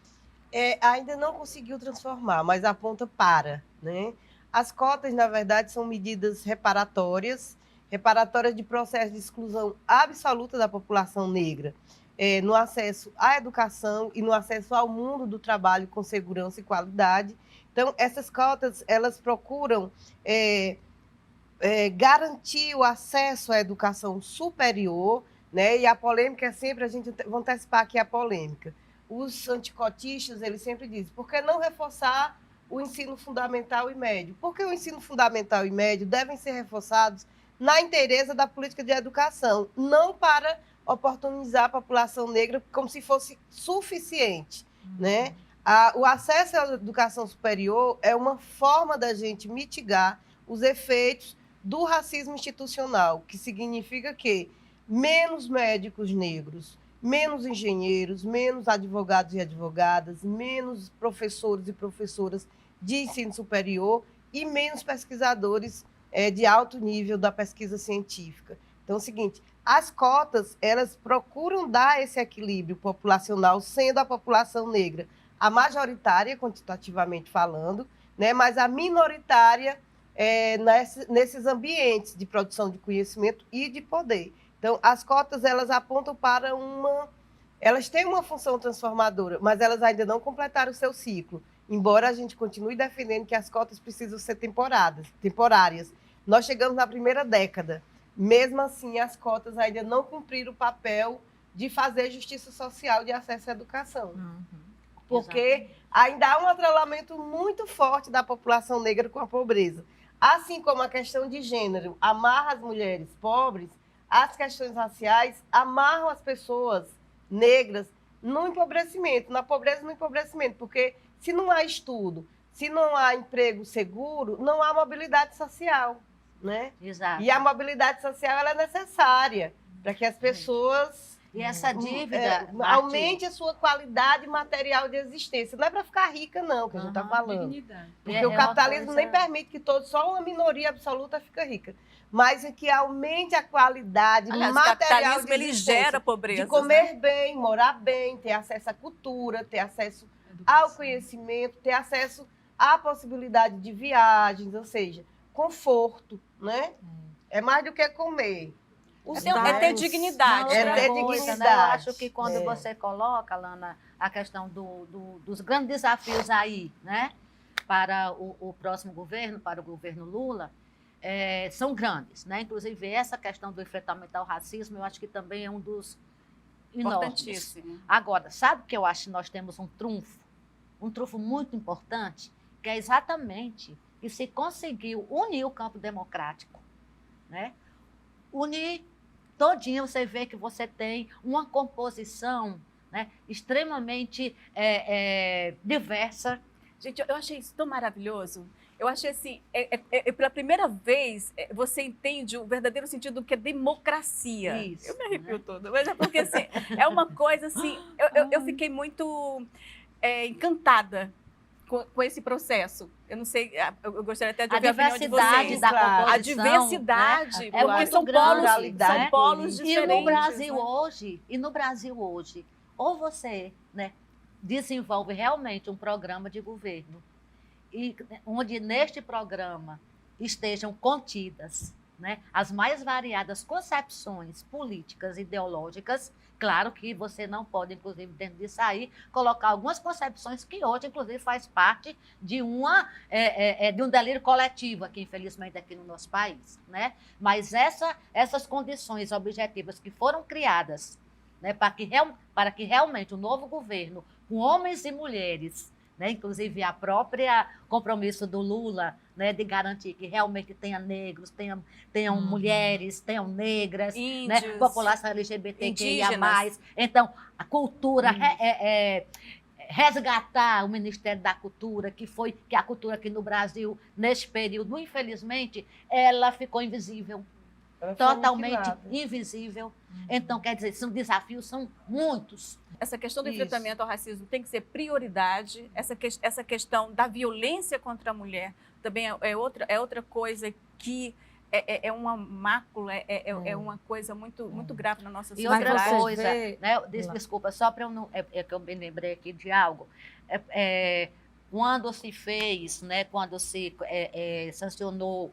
Ainda não conseguiu transformar, mas aponta para, né? As cotas, na verdade, são medidas reparatórias de processo de exclusão absoluta da população negra, no acesso à educação e no acesso ao mundo do trabalho com segurança e qualidade. Então, essas cotas, elas procuram garantir o acesso à educação superior, né? E a polêmica é sempre, a gente vai antecipar aqui a polêmica. Os anticotistas, eles sempre dizem, por que não reforçar o ensino fundamental e médio? Porque o ensino fundamental e médio devem ser reforçados na inteireza da política de educação, não para oportunizar a população negra como se fosse suficiente, né? O acesso à educação superior é uma forma da gente mitigar os efeitos do racismo institucional, que significa que menos médicos negros, menos engenheiros, menos advogados e advogadas, menos professores e professoras de ensino superior e menos pesquisadores de alto nível da pesquisa científica. Então, é o seguinte, as cotas, elas procuram dar esse equilíbrio populacional, sendo a população negra a majoritária, quantitativamente falando, né, mas a minoritária nesses ambientes de produção de conhecimento e de poder. Então, as cotas, elas apontam para elas têm uma função transformadora, mas elas ainda não completaram o seu ciclo, embora a gente continue defendendo que as cotas precisam ser temporárias. Nós chegamos na primeira década. Mesmo assim, as cotas ainda não cumpriram o papel de fazer justiça social de acesso à educação. Porque ainda há um atrelamento muito forte da população negra com a pobreza. Assim como a questão de gênero amarra as mulheres pobres, as questões raciais amarram as pessoas negras no empobrecimento, na pobreza e no empobrecimento, porque se não há estudo, se não há emprego seguro, não há mobilidade social, né? Exato. E a mobilidade social ela é necessária para que as pessoas e essa dívida aumente a sua qualidade material de existência. Não é para ficar rica, não, que a gente está falando. Dignidade. Porque o capitalismo nem permite que só uma minoria absoluta fique rica. Mas é que aumente a qualidade Aliás, material o capitalismo de ele existência. gera pobreza. De comer bem, morar bem, ter acesso à cultura, ter acesso ao conhecimento, ter acesso à possibilidade de viagens, ou seja, conforto, né? É mais do que comer. É ter dignidade. Outra ter coisa, dignidade. né? Eu acho que quando você coloca, Lana, a questão dos grandes desafios aí, né? Para o próximo governo, para o governo Lula, são grandes, né? Inclusive, essa questão do enfrentamento ao racismo, eu acho que também é um dos enormes. Importantíssimo. Agora, sabe que eu acho que nós temos um trunfo muito importante, que é exatamente que se conseguiu unir o campo democrático, né? Unir todinho, você vê que você tem uma composição, né, extremamente diversa. Gente, eu achei isso tão maravilhoso. Eu achei assim, pela primeira vez, você entende o verdadeiro sentido do que é democracia. Isso, eu me arrepio toda, mas é porque assim, é uma coisa assim, eu fiquei muito encantada com esse processo. Eu não sei, eu gostaria até de ouvir a opinião de vocês. Da composição, a diversidade, né? porque são polos diferentes. E no Brasil hoje, ou você, né, desenvolve realmente um programa de governo, e onde neste programa estejam contidas, né, as mais variadas concepções políticas, ideológicas. Claro que você não pode, inclusive, dentro disso aí, colocar algumas concepções que hoje, inclusive, faz parte de um delírio coletivo aqui, infelizmente, aqui no nosso país, né? Mas essas condições objetivas que foram criadas, né, para que realmente o novo governo, com homens e mulheres, né, inclusive a própria compromisso do Lula, né, de garantir que realmente tenha negros, tenham mulheres, tenham negras, índios, né, população LGBTQIA+. Então, a cultura, resgatar o Ministério da Cultura, que a cultura aqui no Brasil, nesse período, infelizmente, ela ficou invisível. Totalmente invisível. Então, quer dizer, são desafios, são muitos. Essa questão do enfrentamento ao racismo tem que ser prioridade. Essa questão da violência contra a mulher também é outra coisa que é uma mácula, é uma coisa muito grave na nossa sociedade. E outra coisa, né, desculpa, só para eu não... que eu me lembrei aqui de algo. Quando se fez, né, quando se sancionou,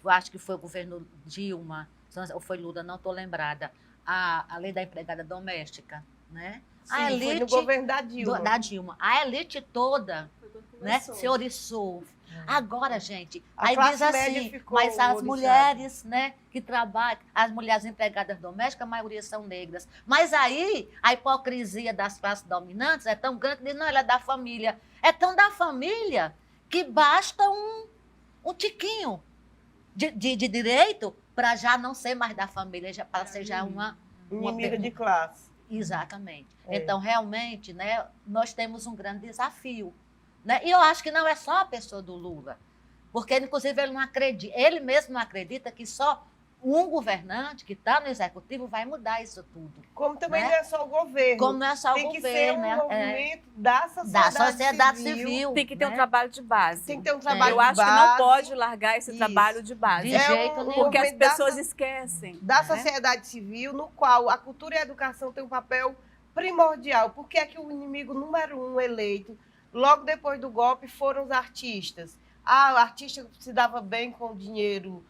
acho que foi o governo Dilma, ou foi Lula, não estou lembrada, a lei da empregada doméstica, né? Sim, a elite, foi no governo da Dilma. A elite toda, né, se oriçou. Agora, gente, aí diz assim, mas as mulheres, né, que trabalham, as mulheres empregadas domésticas, a maioria são negras. Mas aí a hipocrisia das classes dominantes é tão grande que diz, não, ela é da família. É tão da família que basta um tiquinho de direito para já não ser mais da família, para ser já uma inimiga de classe. Exatamente. É. Então, realmente, né, nós temos um grande desafio. Né? E eu acho que não é só a pessoa do Lula, porque, inclusive, ele não acredita, ele mesmo não acredita que só um governante que está no executivo vai mudar isso tudo. Como também né? não é só o governo. Como não é só Tem o que governo, ser um movimento da da sociedade civil. civil. Tem que ter um né? trabalho de base. Tem que ter um trabalho Eu de acho que base. não pode largar esse Isso. trabalho de base. De É jeito um nenhum. Porque as movimento da pessoas esquecem. da né? sociedade civil, no qual a cultura e a educação têm um papel primordial. Porque é que o inimigo número 1 eleito, logo depois do golpe, foram os artistas. O artista se dava bem com o dinheiro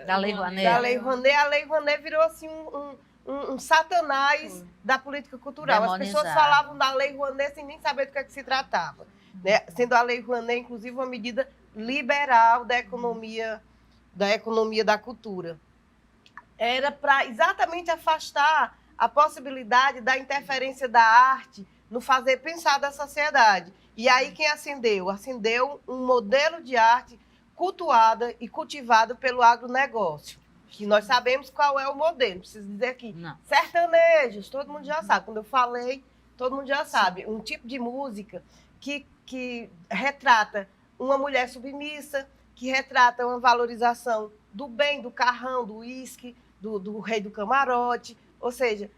Da Lei Rouanet. da Lei Rouanet. A Lei Rouanet virou assim um satanás da política cultural. As pessoas Demonizado. falavam da Lei Rouanet sem nem saber do que se tratava. Né? Sendo a Lei Rouanet, inclusive, uma medida liberal da economia da cultura. Era para exatamente afastar a possibilidade da interferência da arte no fazer pensar da sociedade. E aí quem acendeu? Acendeu um modelo de arte cultuada e cultivado pelo agronegócio, que nós sabemos qual é o modelo, preciso dizer aqui. Não. Sertanejos, todo mundo já sabe. Quando eu falei, todo mundo já sabe. Um tipo de música que retrata uma mulher submissa, que retrata uma valorização do bem, do carrão, do uísque, do rei do camarote, ou seja,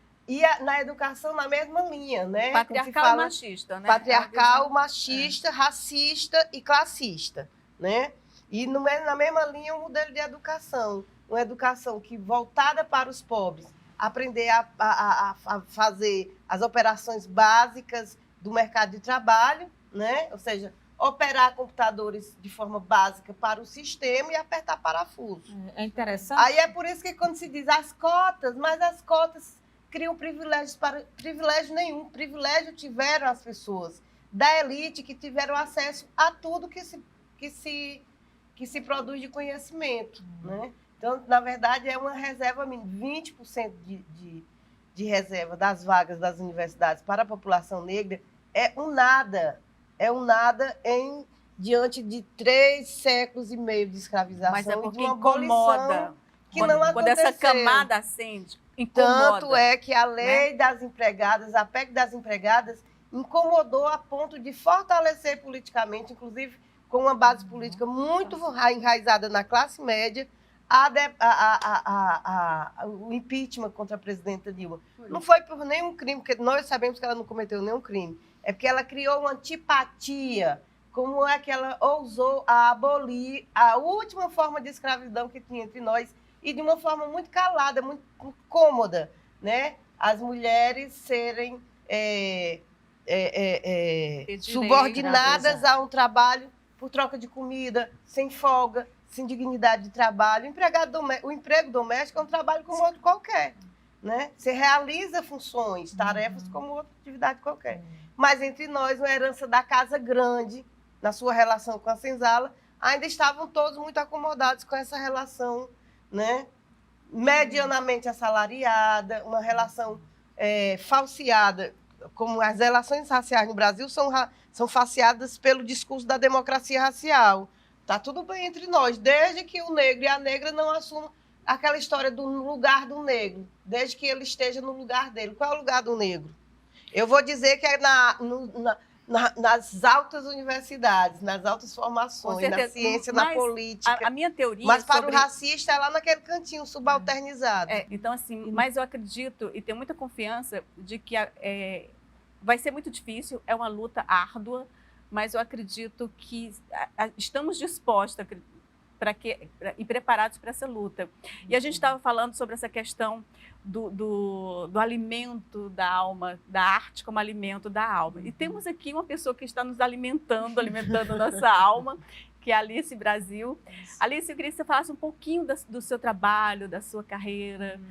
na educação na mesma linha, né? Patriarcal e machista, né? Patriarcal, machista, racista e classista, né? E na mesma linha um modelo de educação, uma educação que voltada para os pobres, aprender a fazer as operações básicas do mercado de trabalho, né? Ou seja, operar computadores de forma básica para o sistema e apertar parafuso. É interessante. Aí é por isso que quando se diz as cotas, mas as cotas criam privilégio nenhum. Privilégio tiveram as pessoas da elite que tiveram acesso a tudo que se produz de conhecimento. Né? Então, na verdade, é uma reserva mínima. 20% de reserva das vagas das universidades para a população negra é um nada. É um nada diante de 3 séculos e meio de escravização. Mas é porque e de uma incomoda. abolição que Quando, não quando essa aconteceu. camada acende, incomoda. Tanto é que a lei das empregadas, a PEC das empregadas, incomodou a ponto de fortalecer politicamente, inclusive com uma base política muito enraizada na classe média, o impeachment contra a presidenta Dilma. Não foi por nenhum crime, porque nós sabemos que ela não cometeu nenhum crime. É porque ela criou uma antipatia, como é que ela ousou abolir a última forma de escravidão que tinha entre nós, e de uma forma muito calada, muito cômoda, né? As mulheres serem subordinadas a um trabalho por troca de comida, sem folga, sem dignidade de trabalho. O emprego doméstico é um trabalho como outro qualquer. Né? Você realiza funções, tarefas como outra atividade qualquer. Mas entre nós, uma herança da casa grande, na sua relação com a senzala, ainda estavam todos muito acomodados com essa relação, né? Medianamente assalariada, uma relação falseada, como as relações raciais no Brasil são falseadas pelo discurso da democracia racial. Está tudo bem entre nós, desde que o negro e a negra não assumam aquela história do lugar do negro, desde que ele esteja no lugar dele. Qual é o lugar do negro? Eu vou dizer que é nas altas universidades, nas altas formações, na ciência, na política. A minha teoria mas para o racista é lá naquele cantinho subalternizado. Então, assim, mas eu acredito e tenho muita confiança de que vai ser muito difícil, é uma luta árdua, mas eu acredito que estamos dispostos e preparados para essa luta. E a gente estava falando sobre essa questão do alimento da alma, da arte como alimento da alma. E temos aqui uma pessoa que está nos alimentando a nossa alma, que é a Alice Brasil. Alice, eu queria que você falasse um pouquinho do seu trabalho, da sua carreira.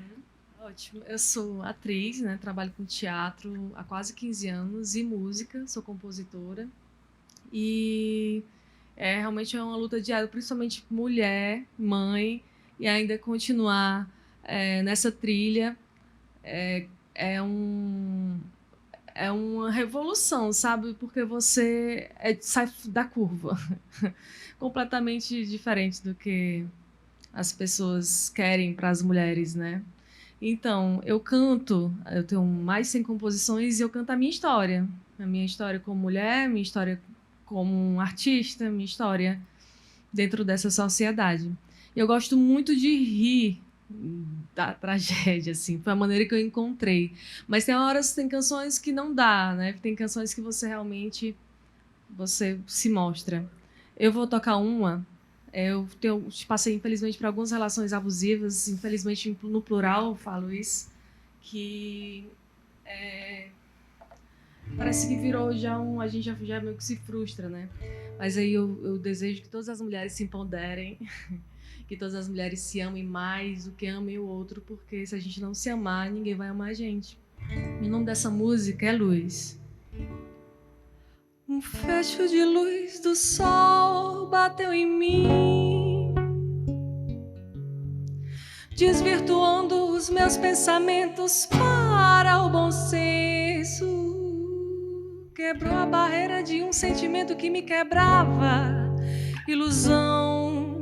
Ótimo. Eu sou atriz, né? Trabalho com teatro há quase 15 anos e música, sou compositora. E realmente é uma luta diária, principalmente mulher, mãe, e ainda continuar nessa trilha é uma revolução, sabe? Porque você sai da curva, completamente diferente do que as pessoas querem para as mulheres, né? Então, eu tenho mais de 100 composições e eu canto a minha história. A minha história como mulher, minha história como um artista, minha história dentro dessa sociedade. Eu gosto muito de rir da tragédia, assim, foi a maneira que eu encontrei. Mas tem canções que não dá, né? Tem canções que você se mostra. Eu vou tocar uma. Eu passei, infelizmente, por algumas relações abusivas, infelizmente, no plural, falo isso, que parece que virou a gente já meio que se frustra, né? Mas aí eu desejo que todas as mulheres se empoderem, que todas as mulheres se amem mais do que amem o outro, porque se a gente não se amar, ninguém vai amar a gente. O nome dessa música é Luz. Um fecho de luz do sol bateu em mim, desvirtuando os meus pensamentos para o bom senso. Quebrou a barreira de um sentimento que me quebrava, ilusão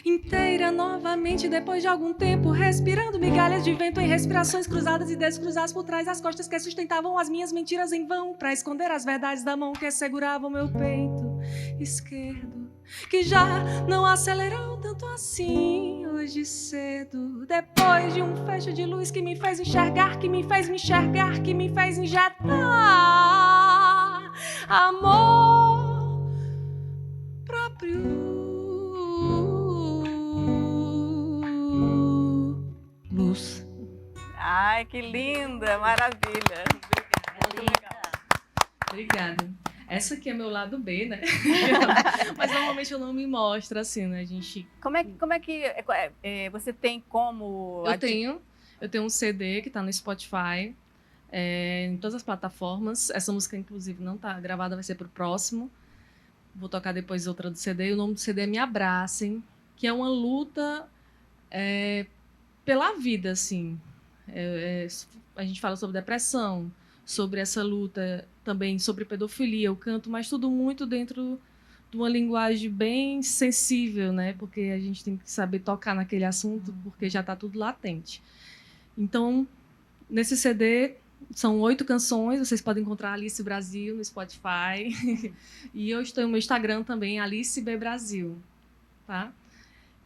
inteira novamente, depois de algum tempo, respirando migalhas de vento em respirações cruzadas e descruzadas por trás das costas que sustentavam as minhas mentiras em vão, para esconder as verdades da mão que segurava o meu peito esquerdo, que já não acelerou tanto assim hoje cedo, depois de um fecho de luz que me fez enxergar, que me fez me enxergar, que me fez injetar amor próprio. Luz. Ai, que linda, maravilha. Muito legal. Obrigada. Essa aqui é meu lado B, né? Mas normalmente eu não me mostro assim, né? A gente... Como é que você tem como... Eu tenho um CD que tá no Spotify, em todas as plataformas. Essa música, inclusive, não tá gravada, vai ser pro próximo. Vou tocar depois outra do CD. E o nome do CD é Me Abracem, que é uma luta pela vida, assim. A gente fala sobre depressão, sobre essa luta também, sobre pedofilia. Eu canto, mas tudo muito dentro de uma linguagem bem sensível, né? Porque a gente tem que saber tocar naquele assunto, porque já está tudo latente. Então, nesse CD, são 8 canções. Vocês podem encontrar Alice Brasil no Spotify. E eu estou no meu Instagram também, Alice B Brasil. Tá?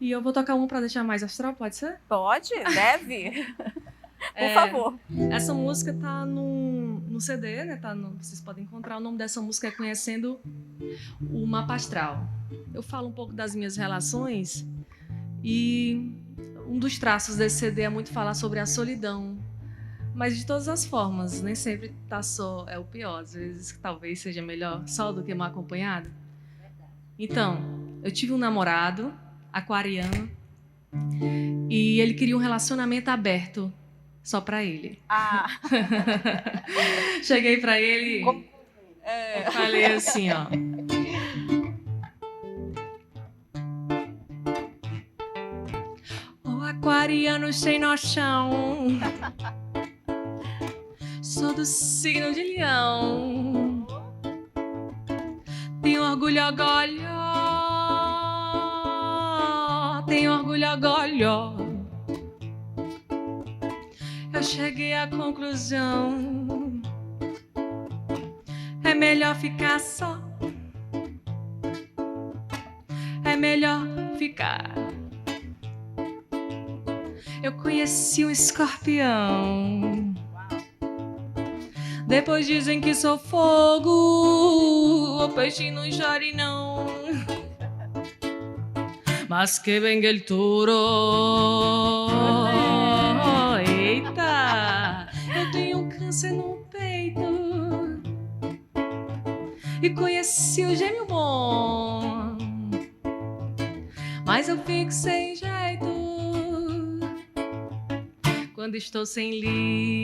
E eu vou tocar uma para deixar mais astral, pode ser? Pode, deve. Por favor. Essa música tá no CD, né? Vocês podem encontrar. O nome dessa música é Conhecendo o Mapa Astral. Eu falo um pouco das minhas relações e um dos traços desse CD é muito falar sobre a solidão. Mas de todas as formas, nem sempre tá só, é o pior. Às vezes talvez seja melhor só do que mal acompanhado. Então, eu tive um namorado aquariano e ele queria um relacionamento aberto só pra ele. Cheguei pra ele e falei assim, ó. O aquariano sem noção, sou do signo de leão, tenho orgulho agolho, tenho orgulho agolho. Eu cheguei à conclusão, é melhor ficar só, é melhor ficar. Eu conheci um escorpião, depois dizem que sou fogo, o peixe não chore não, mas que venga el toro. Eu tenho um câncer no peito e conheci o gêmeo bom, mas eu fico sem jeito quando estou sem Libra.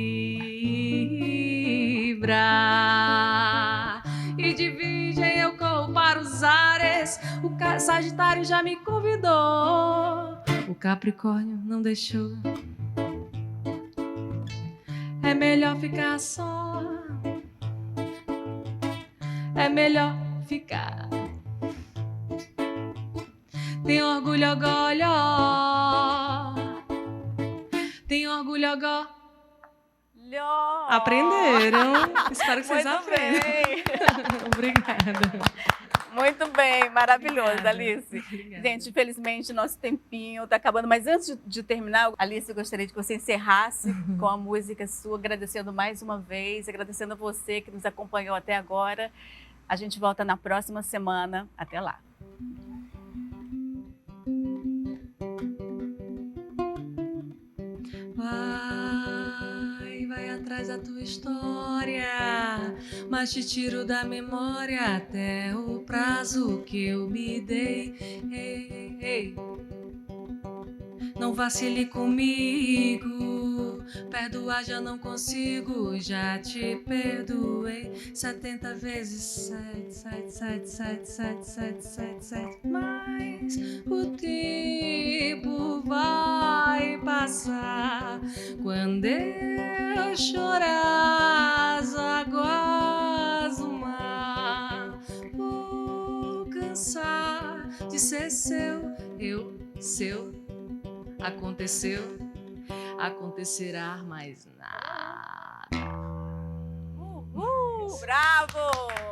E de virgem eu corro para os ares, o Sagitário já me convidou, o Capricórnio não deixou. É melhor ficar só, é melhor ficar. Tem orgulho, orgulho, tem orgulho, lhogó. Lhó. Aprenderam? Espero que vocês Muito aprendam. bem. Obrigada. Muito bem, maravilhoso, Obrigada. Alice. Obrigada. Gente, infelizmente, nosso tempinho está acabando. Mas antes de terminar, Alice, eu gostaria que você encerrasse com a música sua, agradecendo mais uma vez, agradecendo a você que nos acompanhou até agora. A gente volta na próxima semana. Até lá. Vai atrás da tua história, mas te tiro da memória até o prazo que eu me dei. Ei, ei. Não vacile comigo, perdoar já não consigo, já te perdoei 70 vezes 7. Mas o tempo vai passar quando eu chorar as águas do mar. Vou cansar de ser seu, eu seu. Aconteceu, acontecerá mais nada. Bravo!